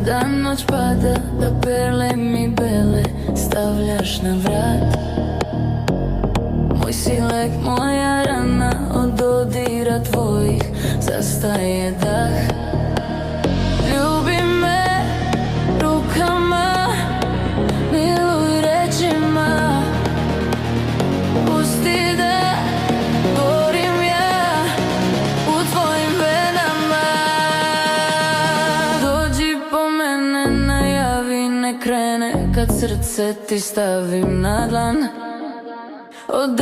dan noć pada, da perle mi bele stavljaš na vrat. Moj si lek, moja rana, od dodira tvojih zastaje dah. Ljubi me rukama, miluj rečima, pusti da gorim ja u tvojim venama. Dođi po mene, najavi, ne krene kad srce ti stavim na dlan. Od 9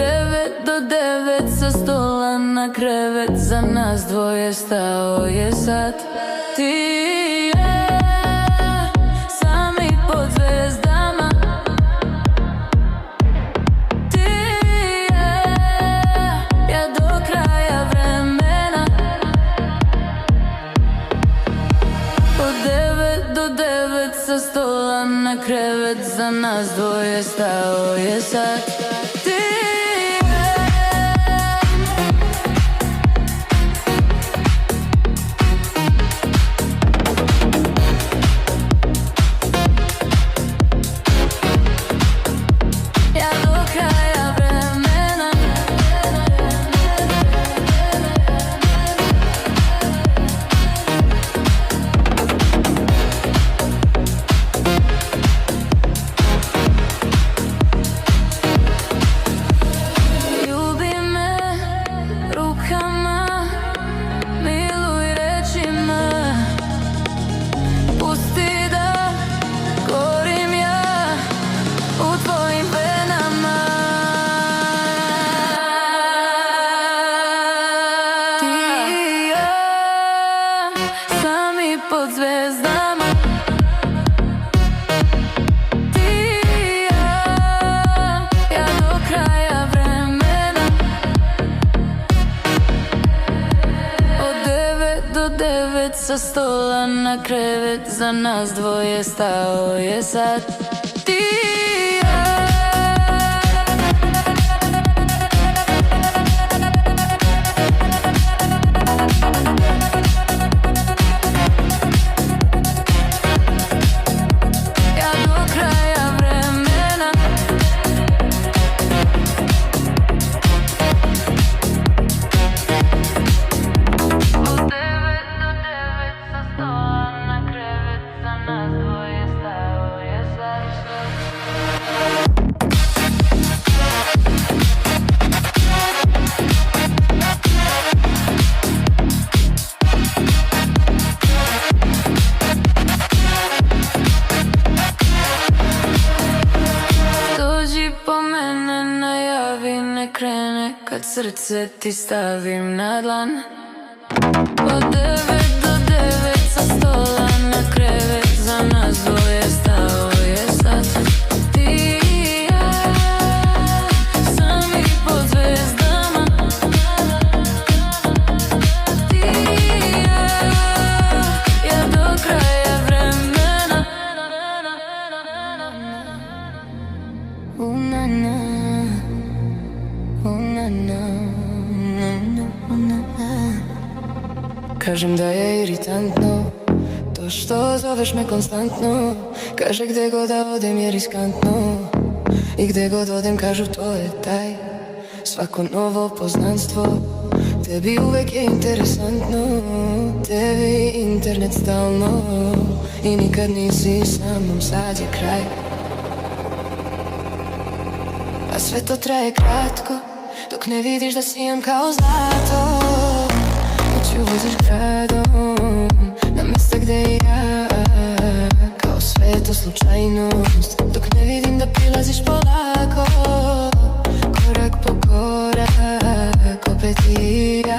do 9 sa stola na krevet, za nas dvoje stao je sat. Ti i ja, sami pod zvezdama. Ti i ja, ja do kraja vremena. Od 9 do 9 sa stola na krevet, za nas dvoje stao je sat. Pod zvezdama. Ti i ja, ja do kraja vremena. Od 9 do 9 sa stola na krevet, za nas dvoje stao je sat. Ti i ja. Krene kad srce ti stavim na dlan. Od 9 do 9 sa stola na krevet, za nas dvoje stao je sat. Ti i ja, sami pod zvezdama. Ti i ja, ja do kraja vremena. Kažem da je iritantno to što zoveš me konstantno. Kaže gde god da odem je riskantno, i gde god odem kažu to je taj. Svako novo poznanstvo tebi uvek je interesantno. Tebi internet stalno i nikad nisi sa mnom, sad je kraj. A sve to traje kratko, dok ne vidiš da sijam kao zlato. Noću voziš gradom na mesta gde i ja, kao sve to slučajnost. Dok ne vidim da prilaziš polako, korak po korak, opet i ja.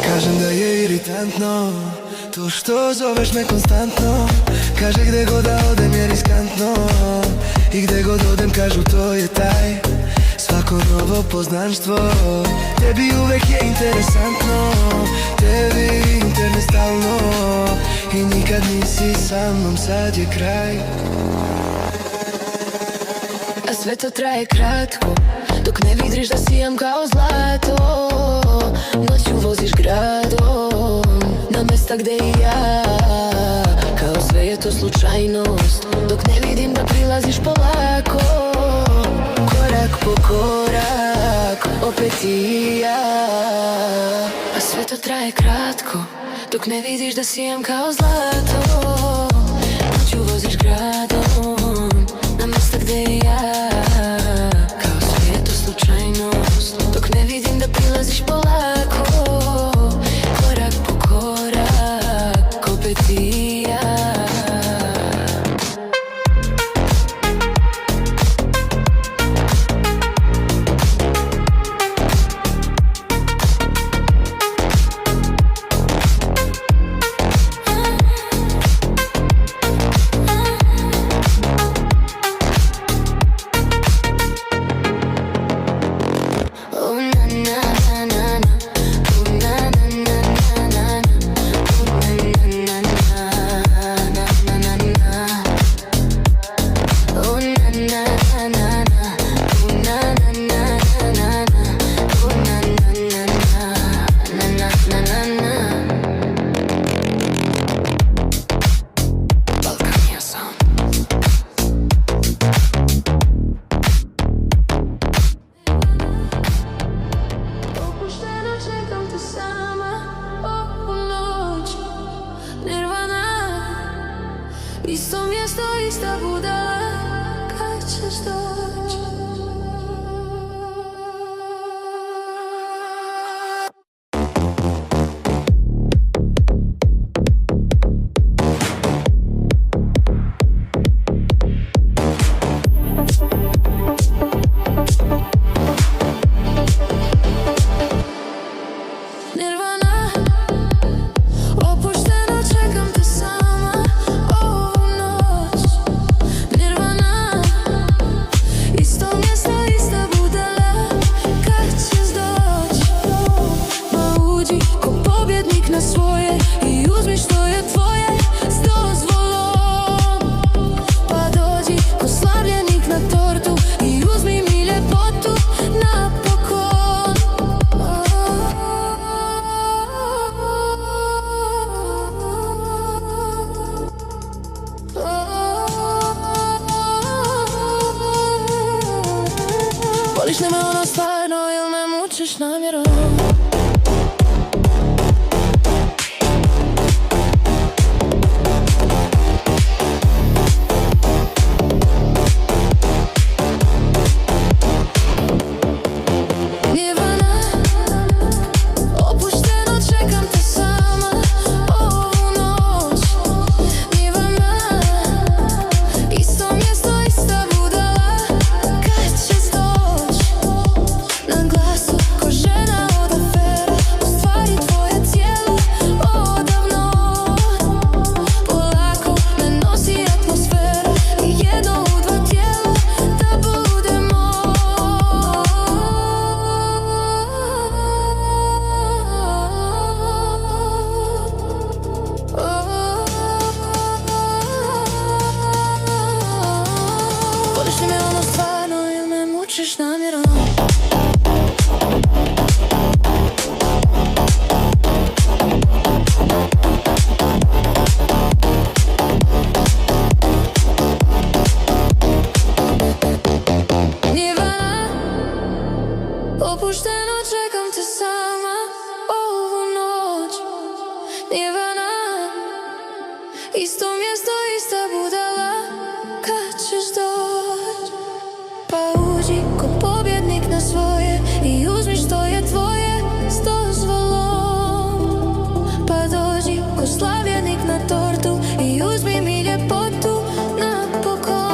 Kažem da je iritantno to što zoveš me konstantno. Kaže gde god da odem je riskantno, i gde god odem kažu to je taj. Ako novo poznanstvo tebi uvek je interesantno, tebi internet stalno i nikad nisi sa mnom, sad je kraj. A sve to traje kratko, dok ne vidiš da sijam kao zlato. Noću voziš gradom, na mesta gde i ja, kao sve je to slučajnost, dok ne vidim da prilaziš polako. Korak po korak, opet i ja. A sve to traje kratko, dok ne vidiš da sijam kao zlato. Noću voziš gradom, na mesta gde i ja, kao sve je to slučajnost, dok ne vidim da prilaziš polako. Korak po korak, opet i ja. Isto mjesto, ista budala, kad ćeš doći? Nirvana, opušteno čekam te sama ovu noć. Nirvana, isto mjesto, ista budala, kad ćeš doći? Ma uđi ko pobjednik na svoje i uzmi što je tvoje s dozvolom. Pa dođi ko slavljenik na tortu i uzmi mi ljepotu napokon. Voliš li me ono stvarno ili me mučiš namjerom? Nirvana, opušteno čekam te sama ovu noć. Nirvana, isto mjesto, ista budala, kad ćeš doći? Na glasu ko žena od afera, u stvari tvoje tijelo odavno. Polako me nosi atmosfera i jedno u dva tijela da budemo. Voliš li me ono stvarno ili me mučiš namjerom? Nirvana, opušteno čekam te sama ovu noć. Nirvana, isto mjesto, ista budala, kad ćeš doći? Pa uđi ko pobjednik na svoje i uzmi što je tvoje s dozvolom. Pa dođi ko slavljenik na tortu i uzmi mi ljepotu napokon.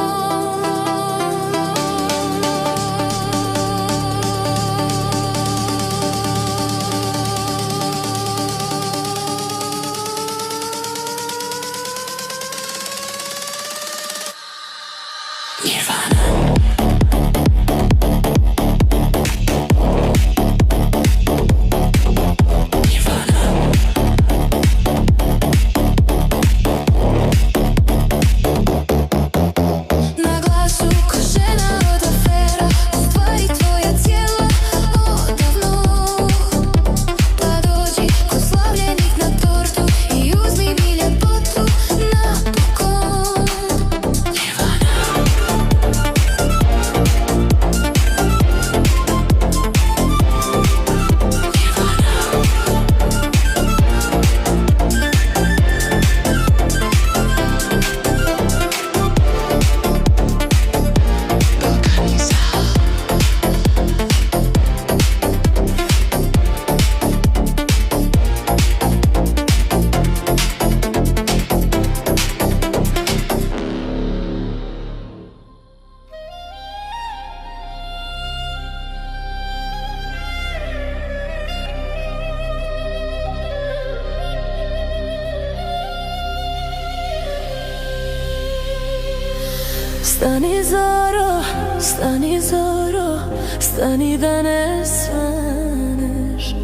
Stani Zoro, stani Zoro, stani da ne svaneš.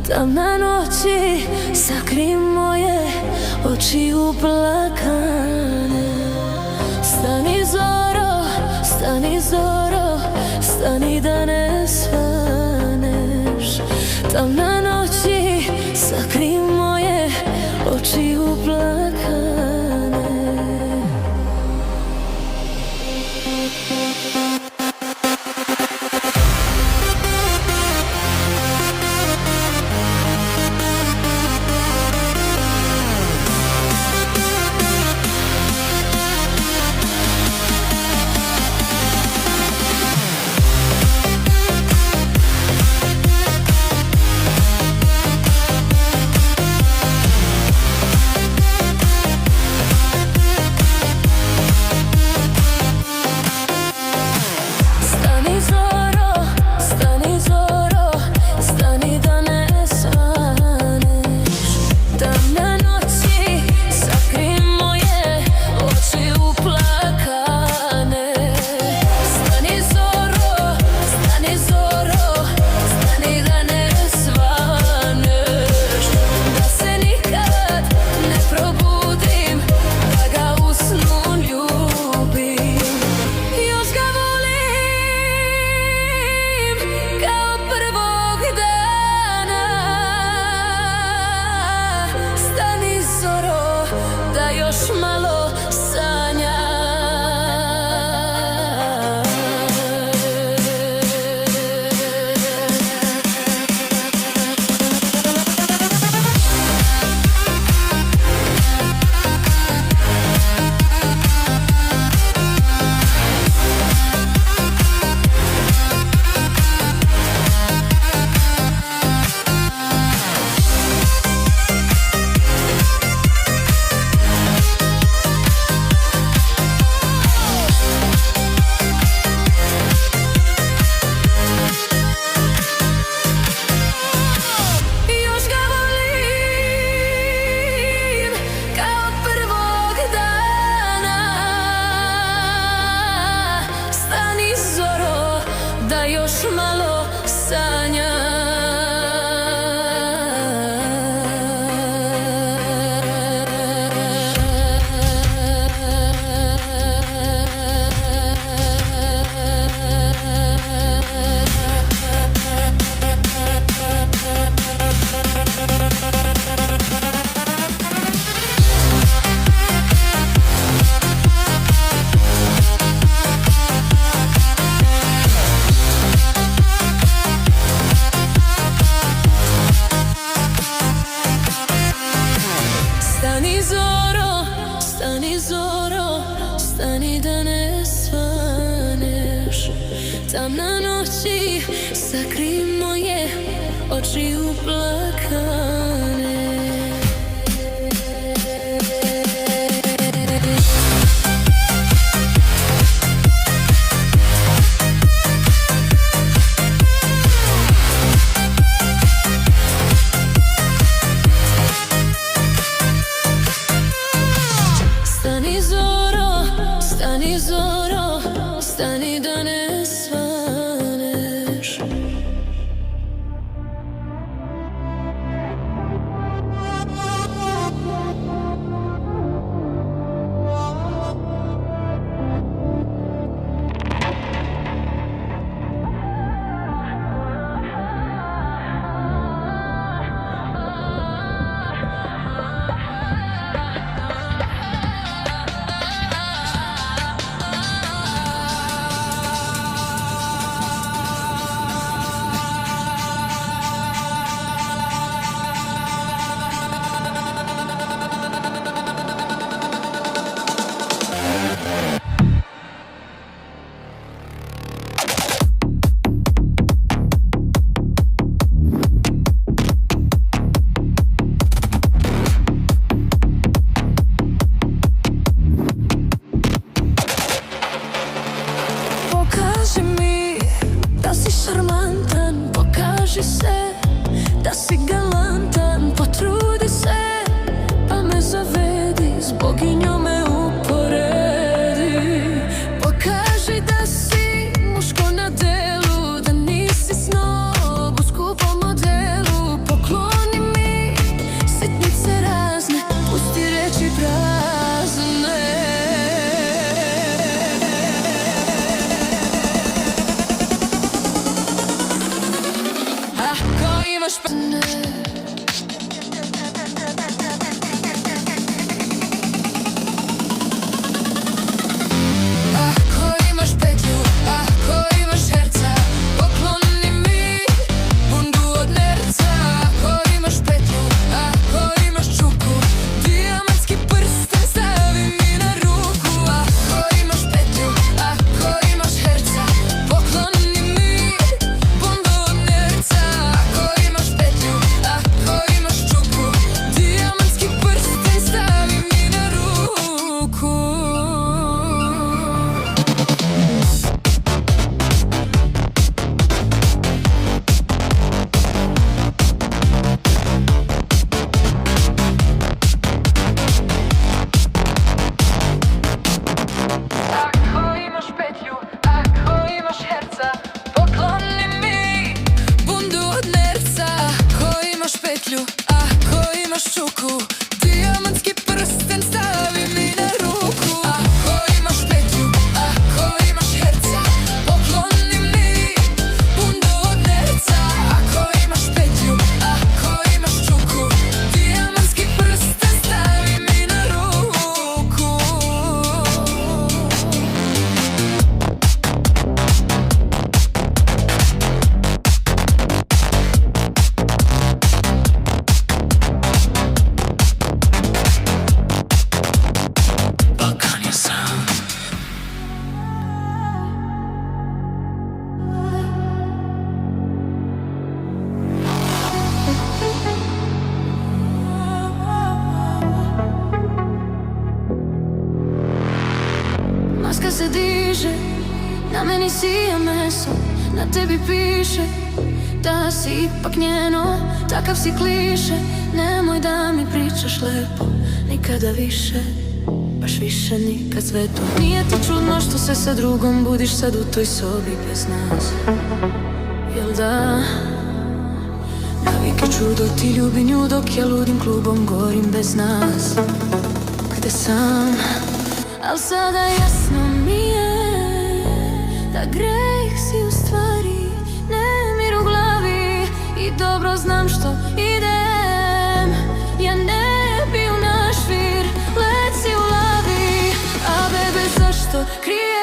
Tamna noći, sakri moje oči uplakane. Stani Zoro, stani Zoro, stani da ne svaneš. Tamna noći, sakri moje oči uplakane. Tamna noći, sakri moje oči uplakane. Stani Zoro, stani Zoro, stani da ne svaneš. Pokaži mi da si šarmantan, pokaži se da si galantan, potrudi se pa me zavedi, s boginjom me uporedi. imaš ne. Ako imaš petlju, ako imaš herca, pokloni mi bundu od nerca. Ako imaš petlju, ako imaš čuku, dijamantski prsten stavi mi na ruku. Ako imaš petlju, ako imaš herca, pokloni mi bundu od nerca. Ako imaš petlju, ako imaš čuku, dijamantski prsten stavi mi na ruku. Ako imaš petlju, ako imaš herca, pokloni mi bundu od nerca. Ako imaš petlju, ako imaš čuku, dijamantski prsten stavi mi na ruku. Ako imaš petlju, ako imaš herca, pokloni mi bundu od nerca. Ako imaš petlju, ako imaš čuku, dijamantski prsten stavi mi na ruku. Balkania Sound. Maska se diže, na meni sija meso, na tebi piše da si ipak njeno, takav si kliše. Nemoj da mi pričaš lepo, nikada više, baš više nikad sve to. Nije ti čudno što se sa drugom budiš sad u toj sobi bez nas, jel da? Navike čudo ti ljubi nju dok ja ludim klubom gorim bez nas. Gde sam, al sada jasno mi je da greh si u stvari nemir u glavi. I dobro znam što idem, ja ne bi u naš vir, let si u lavi. A bebe zašto krije